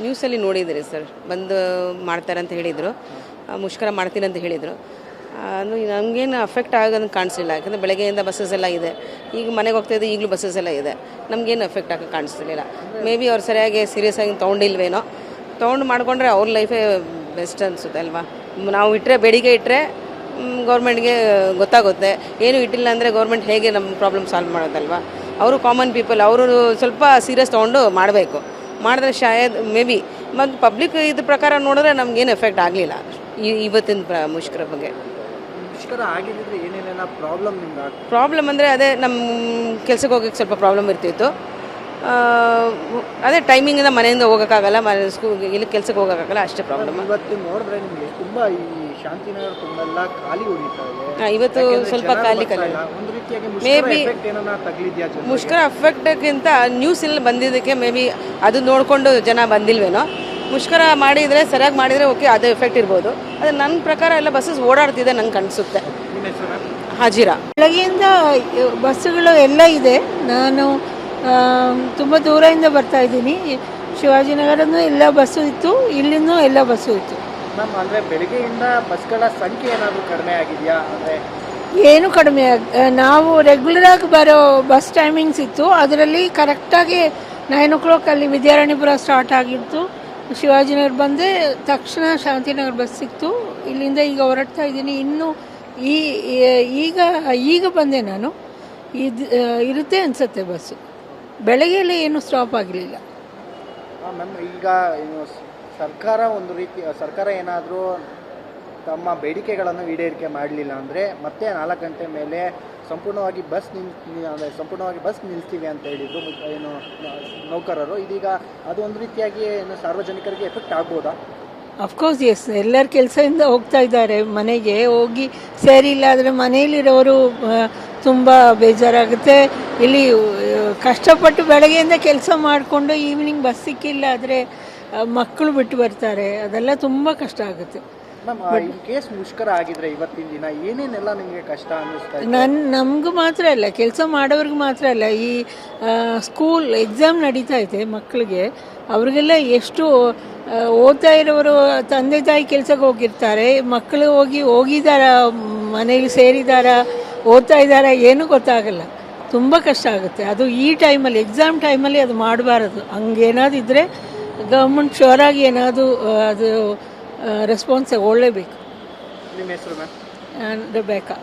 ನ್ಯೂಸಲ್ಲಿ ನೋಡಿದ್ದೀರಿ ಸರ್, ಬಂದು ಮಾಡ್ತಾರೆ ಅಂತ ಹೇಳಿದರು, ಮುಷ್ಕರ ಮಾಡ್ತೀನಿ ಅಂತ ಹೇಳಿದರು. ಅದು ನಮಗೇನು ಅಫೆಕ್ಟ್ ಆಗೋದು ಕಾಣಿಸ್ಲಿಲ್ಲ. ಯಾಕಂದರೆ ಬೆಳಗ್ಗೆಯಿಂದ ಬಸ್ಸಸ್ ಎಲ್ಲ ಇದೆ, ಈಗ ಮನೆಗೆ ಹೋಗ್ತಾಯಿದ್ದು ಈಗಲೂ ಬಸ್ಸಸ್ ಎಲ್ಲ ಇದೆ, ನಮಗೇನು ಎಫೆಕ್ಟ್ ಆಗೋದು ಕಾಣಿಸ್ತಿರ್ಲಿಲ್ಲ. ಮೇ ಬಿ ಅವ್ರು ಸರಿಯಾಗಿ ಸೀರಿಯಸ್ ಆಗಿ ತೊಗೊಂಡಿಲ್ವೇನೋ, ತೊಗೊಂಡು ಮಾಡಿಕೊಂಡ್ರೆ ಅವ್ರ ಲೈಫೇ ಬೆಸ್ಟ್ ಅನಿಸುತ್ತೆ ಅಲ್ವಾ. ನಾವು ಇಟ್ಟರೆ ಬೇಡಿಕೆ ಇಟ್ಟರೆ ಗೌರ್ಮೆಂಟ್ಗೆ ಗೊತ್ತಾಗುತ್ತೆ, ಏನು ಇಟ್ಟಿಲ್ಲ ಅಂದರೆ ಗೌರ್ಮೆಂಟ್ ಹೇಗೆ ನಮ್ಮ ಪ್ರಾಬ್ಲಮ್ ಸಾಲ್ವ್ ಮಾಡೋದಲ್ವಾ. ಅವರು ಕಾಮನ್ ಪೀಪಲ್, ಅವರು ಸ್ವಲ್ಪ ಸೀರಿಯಸ್ ತೊಗೊಂಡು ಮಾಡಬೇಕು. ಮಾಡಿದ್ರೆ ಶಾಯದ್ ಮೇ ಬಿ ಮತ್ತು ಪಬ್ಲಿಕ್ ಇದ್ರ ಪ್ರಕಾರ ನೋಡಿದ್ರೆ ನಮಗೇನು ಎಫೆಕ್ಟ್ ಆಗಲಿಲ್ಲ ಇವತ್ತಿನ ಮುಷ್ಕರ ಬಗ್ಗೆ. ಮುಷ್ಕರ ಆಗಿದ್ರೆ ಏನೇನೆಲ್ಲ ಪ್ರಾಬ್ಲಮ್ ಅಂದರೆ ಅದೇ ನಮ್ಮ ಕೆಲಸಕ್ಕೆ ಹೋಗೋಕ್ಕೆ ಸ್ವಲ್ಪ ಪ್ರಾಬ್ಲಮ್ ಇರ್ತಿತ್ತು. ಅದೇ ಟೈಮಿಂಗಿಂದ ಮನೆಯಿಂದ ಹೋಗೋಕ್ಕಾಗಲ್ಲ, ಇಲ್ಲಿ ಕೆಲಸಕ್ಕೆ ಹೋಗೋಕ್ಕಾಗಲ್ಲ, ಅಷ್ಟೇ ಪ್ರಾಬ್ಲಮ್. ಇವತ್ತು ನೋಡಿದ್ರೆ ನಿಮಗೆ ತುಂಬ ಈ ಶಾಂತಿನಗರ ತುಂಬೆಲ್ಲ ಖಾಲಿ ಉಳಿತಾ ಇದೆ. ಇವತ್ತು ಸ್ವಲ್ಪ ಖಾಲಿ ಒಂದು ರೀತಿಯಾಗಿ ಮೇ ಬಿ ತಗಲಿದ್ಯಾ? ಮುಷ್ಕರ ಅಫೆಕ್ಟ್ಗಿಂತ ನ್ಯೂಸಲ್ಲಿ ಬಂದಿದ್ದಕ್ಕೆ ಮೇ ಬಿ ಅದು ನೋಡಿಕೊಂಡು ಜನ ಬಂದಿಲ್ವೇನೋ. ಮುಷ್ಕರ ಮಾಡಿದರೆ ಸರಿಯಾಗಿ ಮಾಡಿದರೆ ಓಕೆ, ಅದು ಎಫೆಕ್ಟ್ ಇರ್ಬೋದು. ಅದು ನನ್ನ ಪ್ರಕಾರ ಎಲ್ಲ ಬಸ್ಸಸ್ ಓಡಾಡ್ತಿದೆ ನಂಗೆ ಅನಿಸುತ್ತೆ. ಹಾಜಿರಾ ಬೆಳಗ್ಗೆಯಿಂದ ಬಸ್ಸುಗಳು ಎಲ್ಲ ಇದೆ. ನಾನು ತುಂಬ ದೂರದಿಂದ ಬರ್ತಾ ಇದ್ದೀನಿ. ಶಿವಾಜಿನಗರನೂ ಎಲ್ಲ ಬಸ್ಸು ಇತ್ತು, ಇಲ್ಲಿನೂ ಎಲ್ಲ ಬಸ್ಸು ಇತ್ತು. ಮ್ಯಾಮ್, ಅಂದರೆ ಬೆಳಗ್ಗೆಯಿಂದ ಬಸ್ಗಳ ಸಂಖ್ಯೆ ಏನಾದರೂ ಕಡಿಮೆ ಆಗಿದೆಯಾ? ಅಂದರೆ ಏನು ಕಡಿಮೆ ನಾವು ರೆಗ್ಯುಲರಾಗಿ ಬರೋ ಬಸ್ ಟೈಮಿಂಗ್ಸ್ ಇತ್ತು, ಅದರಲ್ಲಿ ಕರೆಕ್ಟಾಗಿ 9 o'clock ಅಲ್ಲಿ ವಿದ್ಯಾರಣ್ಯಪುರ ಸ್ಟಾರ್ಟ್ ಆಗಿತ್ತು. ಶಿವಾಜಿನಗರ ಬಂದೆ ತಕ್ಷಣ ಶಾಂತಿನಗರ ಬಸ್ ಸಿಕ್ತು. ಇಲ್ಲಿಂದ ಈಗ ಹೊರಡ್ತಾ ಇದ್ದೀನಿ. ಇನ್ನು ಈಗ ಬಂದೆ ನಾನು. ಇರುತ್ತೆ ಅನಿಸುತ್ತೆ ಬಸ್ಸು. ಬೆಳಗ್ಗೆಯಲ್ಲಿ ಏನು ಸ್ಟಾಪ್ ಆಗಲಿಲ್ಲ. ಮ್ಯಾಮ್, ಈಗ ಸರ್ಕಾರ ಒಂದು ರೀತಿ ಸರ್ಕಾರ ಏನಾದರೂ ತಮ್ಮ ಬೇಡಿಕೆಗಳನ್ನು ಈಡೇರಿಕೆ ಮಾಡಲಿಲ್ಲ ಅಂದರೆ ಮತ್ತೆ 4 ಗಂಟೆ ಮೇಲೆ ಸಂಪೂರ್ಣವಾಗಿ ಬಸ್ ನಿಲ್ಲಿಸ್ತೀವಿ ಅಂತ ಹೇಳಿದರು ಏನು ನೌಕರರು. ಇದೀಗ ಅದು ಒಂದು ರೀತಿಯಾಗಿ ಏನು ಸಾರ್ವಜನಿಕರಿಗೆ ಎಫೆಕ್ಟ್ ಆಗ್ಬೋದಾ? Of course S. ಎಲ್ಲರ ಕೆಲಸದಿಂದ ಹೋಗ್ತಾ ಇದ್ದಾರೆ, ಮನೆಗೆ ಹೋಗಿ ಸೇರಿಲ್ಲ ಆದರೆ ಮನೆಯಲ್ಲಿರೋರು ತುಂಬ ಬೇಜಾರಾಗುತ್ತೆ. ಇಲ್ಲಿ ಕಷ್ಟಪಟ್ಟು ಬೆಳಗ್ಗೆಯಿಂದ ಕೆಲಸ ಮಾಡಿಕೊಂಡು ಈವ್ನಿಂಗ್ ಬಸ್ ಸಿಕ್ಕಿಲ್ಲ ಆದರೆ ಮಕ್ಕಳು ಬಿಟ್ಟು ಬರ್ತಾರೆ, ಅದೆಲ್ಲ ತುಂಬ ಕಷ್ಟ ಆಗುತ್ತೆ. ಮ್ಯಾಮ್, ಕೇಸ್ ಮುಷ್ಕರ ಆಗಿದ್ರೆ ಇವತ್ತಿನ ದಿನ ಏನೇನೆಲ್ಲ ನಿಮಗೆ ಕಷ್ಟ ಅನ್ನಿಸ್ತಾ ಇದೆ? ನಮಗೂ ಮಾತ್ರ ಅಲ್ಲ, ಕೆಲಸ ಮಾಡೋರಿಗೆ ಮಾತ್ರ ಅಲ್ಲ, ಈ ಸ್ಕೂಲ್ ಎಕ್ಸಾಮ್ ನಡೀತಾ ಇದೆ ಮಕ್ಕಳಿಗೆ, ಅವ್ರಿಗೆಲ್ಲ ಎಷ್ಟು ಓದ್ತಾ ಇರೋರು ತಂದೆ ತಾಯಿ ಕೆಲಸಕ್ಕೆ ಹೋಗಿರ್ತಾರೆ, ಮಕ್ಕಳು ಹೋಗಿದ್ದಾರ, ಮನೇಲಿ ಸೇರಿದಾರ, ಓದ್ತಾ ಇದ್ದಾರ, ಏನೂ ಗೊತ್ತಾಗಲ್ಲ. ತುಂಬ ಕಷ್ಟ ಆಗುತ್ತೆ. ಅದು ಈ ಟೈಮಲ್ಲಿ ಎಕ್ಸಾಮ್ ಟೈಮಲ್ಲಿ ಅದು ಮಾಡಬಾರದು. ಹಂಗೇನಾದ್ರು ಇದ್ದರೆ ಗೌರ್ಮೆಂಟ್ ಶೋರಾಗಿ ಏನಾದರೂ ಅದು ರೆಸ್ಪಾನ್ಸ್ ಒಳ್ಳೇಬೇಕು. ನಿಮ್ಮ ಹೆಸರು ಮ್ಯಾಮ್? ರೆಬೆಕಾ.